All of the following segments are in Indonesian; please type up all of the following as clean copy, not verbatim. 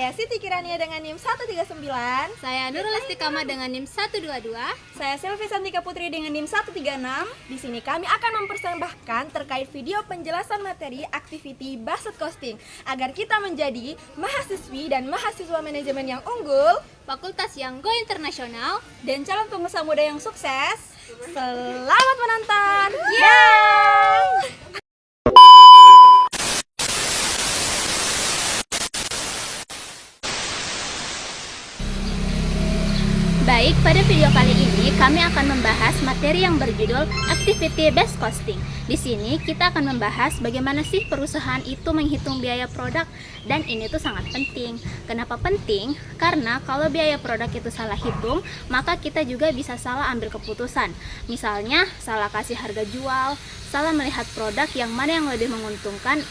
Saya Siti Kirania dengan NIM 139. Saya Nurul Istiqamah dengan NIM 122. Saya Selvi Santika Putri dengan NIM 136. Di sini kami akan mempersembahkan terkait video penjelasan materi activity based costing agar kita menjadi mahasiswi dan mahasiswa manajemen yang unggul, Fakultas yang go internasional, dan calon pengusaha muda yang sukses. Selamat menonton. Baik, pada video kali ini kami akan membahas materi yang berjudul Activity Based Costing. Di sini kita akan membahas bagaimana sih perusahaan itu menghitung biaya produk, dan ini tuh sangat penting. Kenapa penting? Karena kalau biaya produk itu salah hitung, maka kita juga bisa salah ambil keputusan. Misalnya, salah kasih harga jual, salah melihat produk yang mana yang lebih menguntungkan,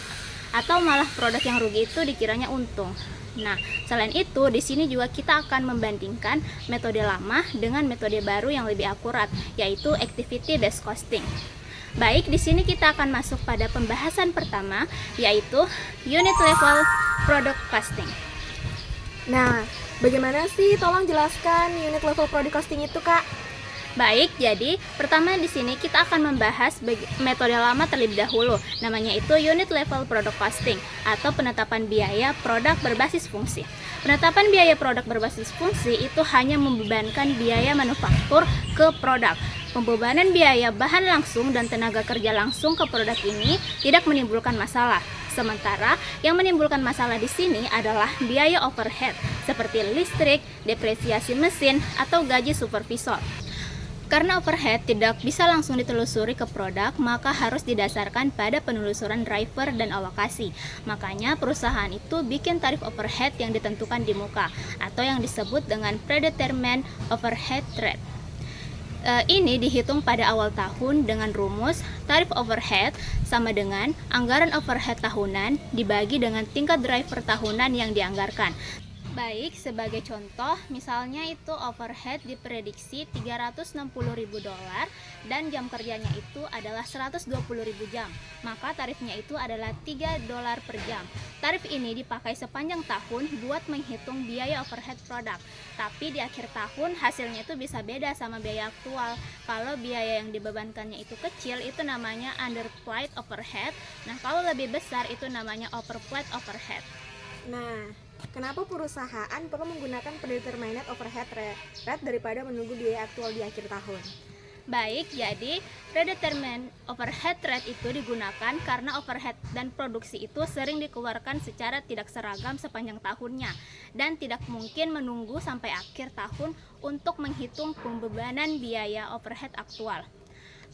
atau malah produk yang rugi itu dikiranya untung. Nah, selain itu, di sini juga kita akan membandingkan metode lama dengan metode baru yang lebih akurat, yaitu activity based costing. Baik, di sini kita akan masuk pada pembahasan pertama, yaitu unit level product costing. Nah, bagaimana sih? Tolong jelaskan unit level product costing itu, Kak. Baik, jadi pertama di sini kita akan membahas metode lama terlebih dahulu. Namanya itu unit level product costing atau penetapan biaya produk berbasis fungsi. Penetapan biaya produk berbasis fungsi itu hanya membebankan biaya manufaktur ke produk. Pembebanan biaya bahan langsung dan tenaga kerja langsung ke produk ini tidak menimbulkan masalah. Sementara yang menimbulkan masalah di sini adalah biaya overhead seperti listrik, depresiasi mesin, atau gaji supervisor. Karena overhead tidak bisa langsung ditelusuri ke produk, maka harus didasarkan pada penelusuran driver dan alokasi. Makanya perusahaan itu bikin tarif overhead yang ditentukan di muka, atau yang disebut dengan predetermined overhead rate. Ini dihitung pada awal tahun dengan rumus tarif overhead sama dengan anggaran overhead tahunan dibagi dengan tingkat driver tahunan yang dianggarkan. Baik, sebagai contoh, misalnya itu overhead diprediksi $360.000 dan jam kerjanya itu adalah 120.000 jam, maka tarifnya itu adalah $3 per jam. Tarif ini dipakai sepanjang tahun buat menghitung biaya overhead produk, tapi di akhir tahun hasilnya itu bisa beda sama biaya aktual. Kalau biaya yang dibebankannya itu kecil, itu namanya underpaid overhead. Nah, kalau lebih besar itu namanya overpaid overhead. Nah, kenapa perusahaan perlu menggunakan predetermined overhead rate daripada menunggu biaya aktual di akhir tahun? Baik, jadi predetermined overhead rate itu digunakan karena overhead dan produksi itu sering dikeluarkan secara tidak seragam sepanjang tahunnya, dan tidak mungkin menunggu sampai akhir tahun untuk menghitung pembebanan biaya overhead aktual.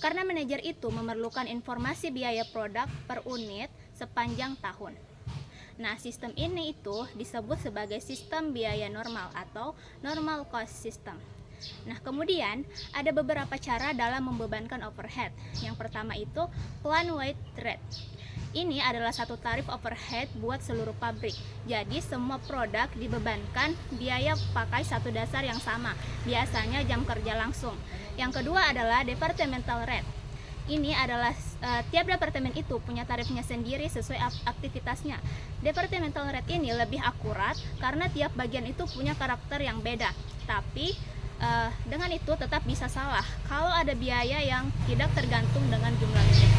Karena manajer itu memerlukan informasi biaya produk per unit sepanjang tahun. Nah, sistem ini itu disebut sebagai sistem biaya normal atau normal cost system. Nah, kemudian ada beberapa cara dalam membebankan overhead. Yang pertama itu plan weight rate. Ini adalah satu tarif overhead buat seluruh pabrik. Jadi semua produk dibebankan biaya pakai satu dasar yang sama, biasanya jam kerja langsung. Yang kedua adalah departmental rate. Ini adalah tiap departemen itu punya tarifnya sendiri sesuai aktivitasnya. Departmental rate ini lebih akurat karena tiap bagian itu punya karakter yang beda. Tapi dengan itu tetap bisa salah kalau ada biaya yang tidak tergantung dengan jumlah unit.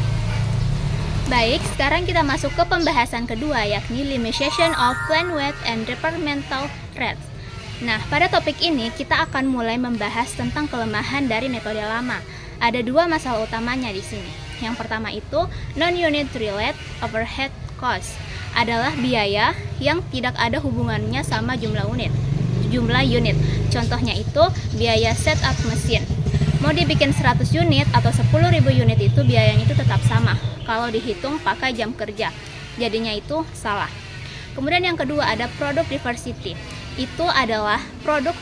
Baik, sekarang kita masuk ke pembahasan kedua, yakni limitation of plan weight and departmental rates. Nah, pada topik ini kita akan mulai membahas tentang kelemahan dari metode lama. Ada dua masalah utamanya di sini. Yang pertama itu non-unit related overhead cost, adalah biaya yang tidak ada hubungannya sama jumlah unit. Contohnya itu biaya setup mesin. Mau dibikin 100 unit atau 10.000 unit itu biayanya itu tetap sama kalau dihitung pakai jam kerja. Jadinya itu salah. Kemudian yang kedua ada product diversity. Itu adalah produk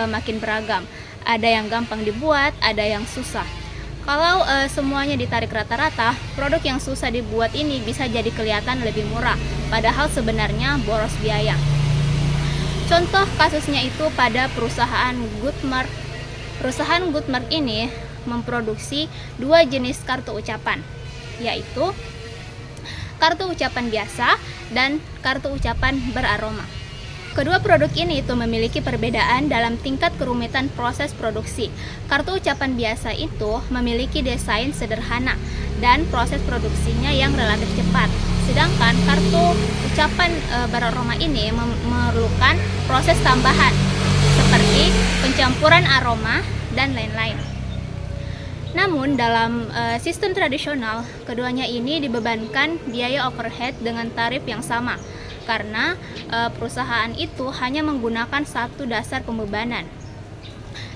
makin beragam. Ada yang gampang dibuat, ada yang susah. Kalau semuanya ditarik rata-rata, produk yang susah dibuat ini bisa jadi kelihatan lebih murah, padahal sebenarnya boros biaya. Contoh kasusnya itu pada perusahaan Goodmark. Perusahaan Goodmark ini memproduksi dua jenis kartu ucapan, yaitu kartu ucapan biasa, dan kartu ucapan beraroma. Kedua produk ini itu memiliki perbedaan dalam tingkat kerumitan proses produksi. Kartu ucapan biasa itu memiliki desain sederhana dan proses produksinya yang relatif cepat. Sedangkan kartu ucapan beraroma ini memerlukan proses tambahan seperti pencampuran aroma dan lain-lain. Namun dalam sistem tradisional, keduanya ini dibebankan biaya overhead dengan tarif yang sama karena perusahaan itu hanya menggunakan satu dasar pembebanan.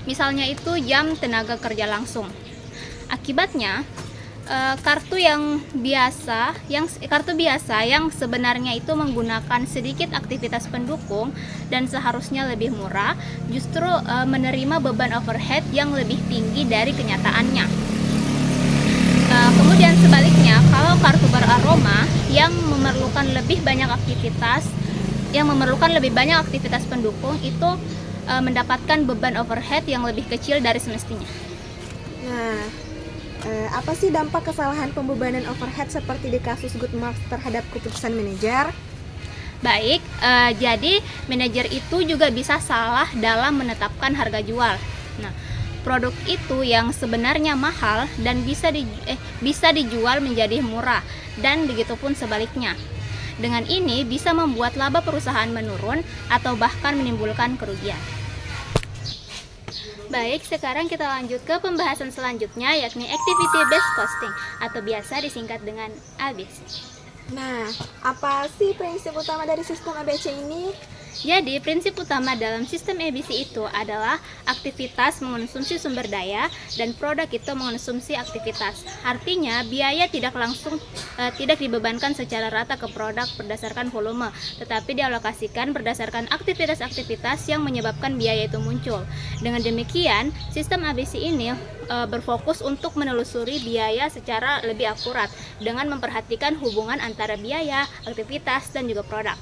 Misalnya itu jam tenaga kerja langsung. Akibatnya kartu biasa yang sebenarnya itu menggunakan sedikit aktivitas pendukung dan seharusnya lebih murah, justru menerima beban overhead yang lebih tinggi dari kenyataannya. Kemudian sebaliknya, kalau kartu beraroma yang memerlukan lebih banyak aktivitas pendukung itu mendapatkan beban overhead yang lebih kecil dari semestinya. Nah, apa sih dampak kesalahan pembebanan overhead seperti di kasus Goodmark terhadap keputusan manajer? Baik, jadi manajer itu juga bisa salah dalam menetapkan harga jual. Nah, produk itu yang sebenarnya mahal dan bisa dijual menjadi murah, dan begitupun sebaliknya. Dengan ini bisa membuat laba perusahaan menurun atau bahkan menimbulkan kerugian. Baik, sekarang kita lanjut ke pembahasan selanjutnya, yakni Activity Based Costing atau biasa disingkat dengan ABC. Nah, apa sih prinsip utama dari sistem ABC ini? Jadi, prinsip utama dalam sistem ABC itu adalah aktivitas mengonsumsi sumber daya dan produk itu mengonsumsi aktivitas. Artinya, biaya tidak dibebankan secara rata ke produk berdasarkan volume, tetapi dialokasikan berdasarkan aktivitas-aktivitas yang menyebabkan biaya itu muncul. Dengan demikian, sistem ABC ini berfokus untuk menelusuri biaya secara lebih akurat dengan memperhatikan hubungan antara biaya, aktivitas, dan juga produk.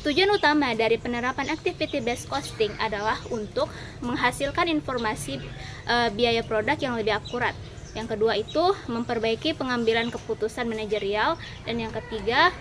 Tujuan utama dari penerapan activity based costing adalah untuk menghasilkan informasi biaya produk yang lebih akurat. Yang kedua itu memperbaiki pengambilan keputusan manajerial, dan yang ketiga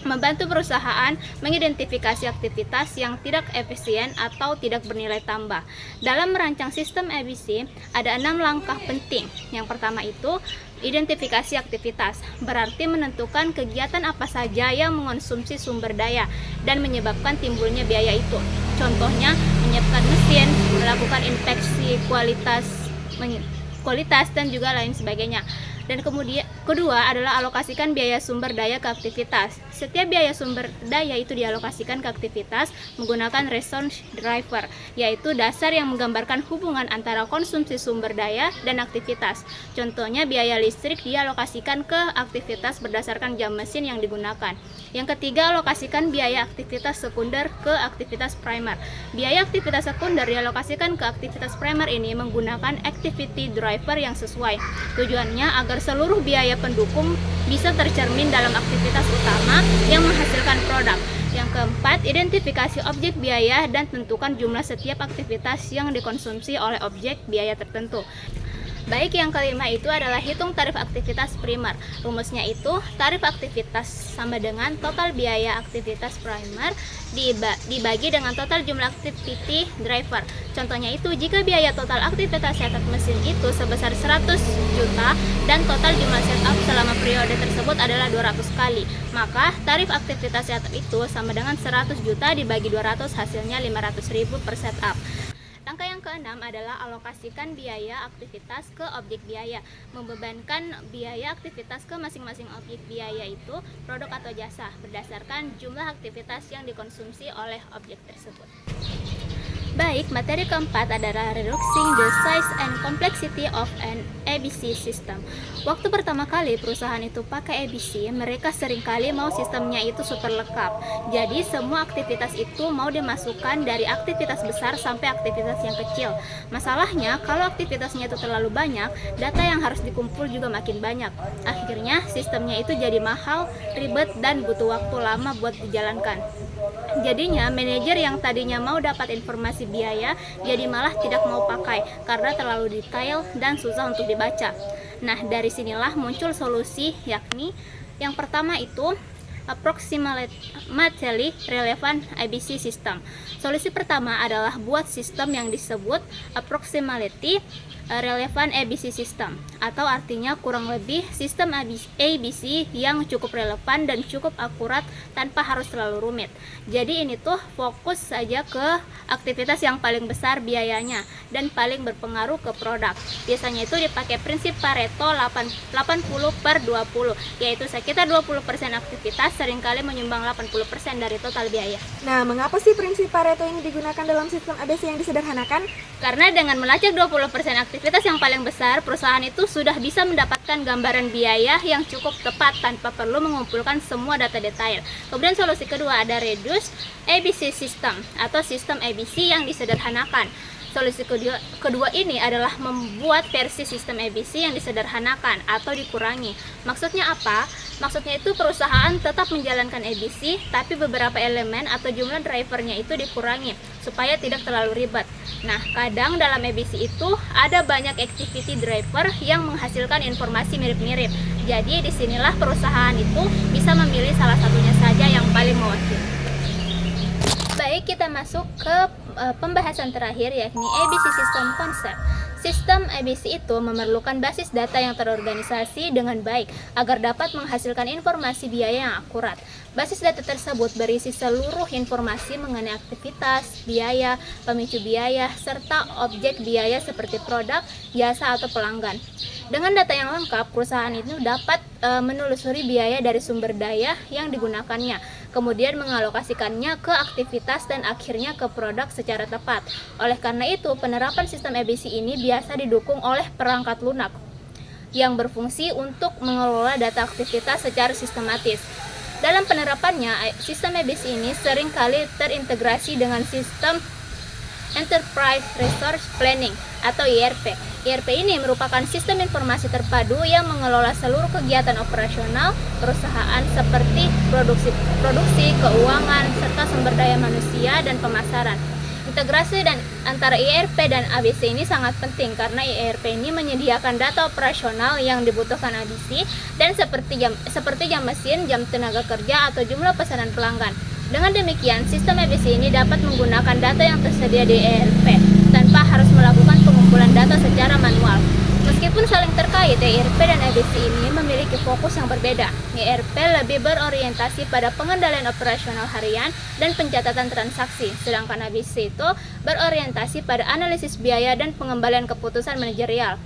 membantu perusahaan mengidentifikasi aktivitas yang tidak efisien atau tidak bernilai tambah. Dalam merancang sistem ABC, ada 6 langkah penting. Yang pertama itu identifikasi aktivitas, berarti menentukan kegiatan apa saja yang mengonsumsi sumber daya dan menyebabkan timbulnya biaya itu. Contohnya, menyiapkan mesin, melakukan inspeksi kualitas dan juga lain sebagainya. Dan kemudian kedua adalah alokasikan biaya sumber daya ke aktivitas. Setiap biaya sumber daya itu dialokasikan ke aktivitas menggunakan response driver, yaitu dasar yang menggambarkan hubungan antara konsumsi sumber daya dan aktivitas. Contohnya, biaya listrik dialokasikan ke aktivitas berdasarkan jam mesin yang digunakan. Yang ketiga, alokasikan biaya aktivitas sekunder ke aktivitas primer. Biaya aktivitas sekunder dialokasikan ke aktivitas primer ini menggunakan activity driver yang sesuai. Tujuannya agar seluruh biaya pendukung bisa tercermin dalam aktivitas utama yang menghasilkan produk. Yang keempat, identifikasi objek biaya dan tentukan jumlah setiap aktivitas yang dikonsumsi oleh objek biaya tertentu. Baik, yang kelima itu adalah hitung tarif aktivitas primer. Rumusnya itu tarif aktivitas sama dengan total biaya aktivitas primer dibagi dengan total jumlah activity driver. Contohnya itu, jika biaya total aktivitas setup mesin itu sebesar 100 juta dan total jumlah setup selama periode tersebut adalah 200 kali, maka tarif aktivitas setup itu sama dengan 100 juta dibagi 200, hasilnya 500.000 per setup. Langkah yang keenam adalah alokasikan biaya aktivitas ke objek biaya. Membebankan biaya aktivitas ke masing-masing objek biaya itu produk atau jasa berdasarkan jumlah aktivitas yang dikonsumsi oleh objek tersebut. Baik, materi keempat adalah reducing the size and complexity of an ABC system. Waktu pertama kali perusahaan itu pakai ABC, mereka seringkali mau sistemnya itu super lengkap. Jadi semua aktivitas itu mau dimasukkan dari aktivitas besar sampai aktivitas yang kecil. Masalahnya, kalau aktivitasnya itu terlalu banyak, data yang harus dikumpul juga makin banyak. Akhirnya sistemnya itu jadi mahal, ribet, dan butuh waktu lama buat dijalankan. Jadinya manajer yang tadinya mau dapat informasi biaya jadi malah tidak mau pakai karena terlalu detail dan susah untuk dibaca. Nah, dari sinilah muncul solusi, yakni Yang pertama itu approximately relevant ABC system. Solusi pertama adalah buat sistem yang disebut approximately relevant ABC system, atau artinya kurang lebih sistem ABC yang cukup relevan dan cukup akurat tanpa harus terlalu rumit. Jadi ini tuh fokus saja ke aktivitas yang paling besar biayanya dan paling berpengaruh ke produk. Biasanya itu dipakai prinsip Pareto 80/20, yaitu sekitar 20% aktivitas seringkali menyumbang 80% dari total biaya. Nah, mengapa sih prinsip Pareto ini digunakan dalam sistem ABC yang disederhanakan? Karena dengan melacak 20% aktivitas yang paling besar, perusahaan itu sudah bisa mendapatkan gambaran biaya yang cukup tepat tanpa perlu mengumpulkan semua data detail. Kemudian solusi kedua ada reduce ABC system atau sistem ABC yang disederhanakan. Solusi kedua ini adalah membuat versi sistem ABC yang disederhanakan atau dikurangi. Maksudnya apa? Maksudnya itu perusahaan tetap menjalankan ABC, tapi beberapa elemen atau jumlah drivernya itu dikurangi supaya tidak terlalu ribet. Nah, kadang dalam ABC itu ada banyak activity driver yang menghasilkan informasi mirip-mirip. Jadi disinilah perusahaan itu bisa memilih salah satunya saja yang paling mewakili. Baik, kita masuk ke pembahasan terakhir, yakni ABC System Concept. Sistem ABC itu memerlukan basis data yang terorganisasi dengan baik agar dapat menghasilkan informasi biaya yang akurat. Basis data tersebut berisi seluruh informasi mengenai aktivitas, biaya, pemicu biaya, serta objek biaya seperti produk, jasa, atau pelanggan. Dengan data yang lengkap, perusahaan itu dapat menelusuri biaya dari sumber daya yang digunakannya, kemudian mengalokasikannya ke aktivitas dan akhirnya ke produk secara tepat. Oleh karena itu, penerapan sistem ABC ini biasa didukung oleh perangkat lunak yang berfungsi untuk mengelola data aktivitas secara sistematis. Dalam penerapannya, sistem ABC ini seringkali terintegrasi dengan sistem Enterprise Resource Planning atau ERP. ERP ini merupakan sistem informasi terpadu yang mengelola seluruh kegiatan operasional perusahaan seperti produksi, keuangan, serta sumber daya manusia dan pemasaran. Integrasi antara ERP dan ABC ini sangat penting karena ERP ini menyediakan data operasional yang dibutuhkan ABC dan seperti jam mesin, jam tenaga kerja, atau jumlah pesanan pelanggan. Dengan demikian, sistem ABC ini dapat menggunakan data yang tersedia di ERP tanpa harus melakukan pengumpulan data secara manual. Meskipun saling terkait, ERP dan ABC ini memiliki fokus yang berbeda. ERP lebih berorientasi pada pengendalian operasional harian dan pencatatan transaksi, sedangkan ABC itu berorientasi pada analisis biaya dan pengembalian keputusan manajerial.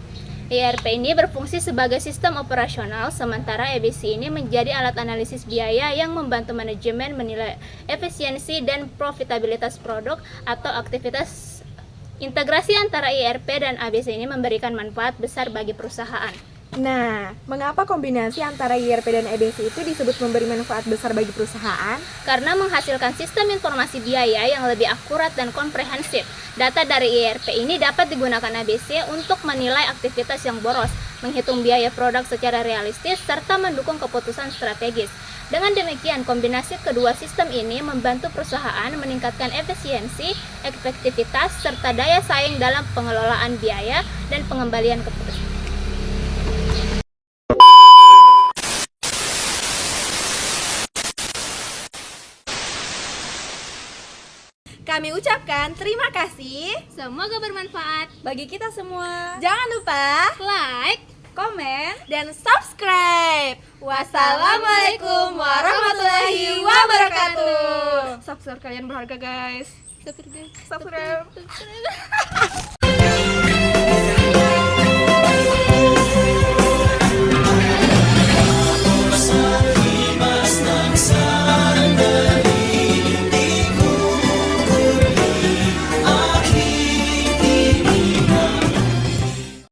ERP ini berfungsi sebagai sistem operasional, sementara ABC ini menjadi alat analisis biaya yang membantu manajemen menilai efisiensi dan profitabilitas produk atau aktivitas. Integrasi antara ERP dan ABC ini memberikan manfaat besar bagi perusahaan. Nah, mengapa kombinasi antara ERP dan ABC itu disebut memberi manfaat besar bagi perusahaan? Karena menghasilkan sistem informasi biaya yang lebih akurat dan komprehensif. Data dari ERP ini dapat digunakan ABC untuk menilai aktivitas yang boros, menghitung biaya produk secara realistis, serta mendukung keputusan strategis. Dengan demikian, kombinasi kedua sistem ini membantu perusahaan meningkatkan efisiensi, efektivitas, serta daya saing dalam pengelolaan biaya dan pengembalian keputusan. Kami ucapkan terima kasih Semoga bermanfaat. bagi kita semua. Jangan lupa Like, komen, dan subscribe. Wassalamualaikum warahmatullahi wabarakatuh. Subscribe kalian berharga, guys. subscribe. Subscribe.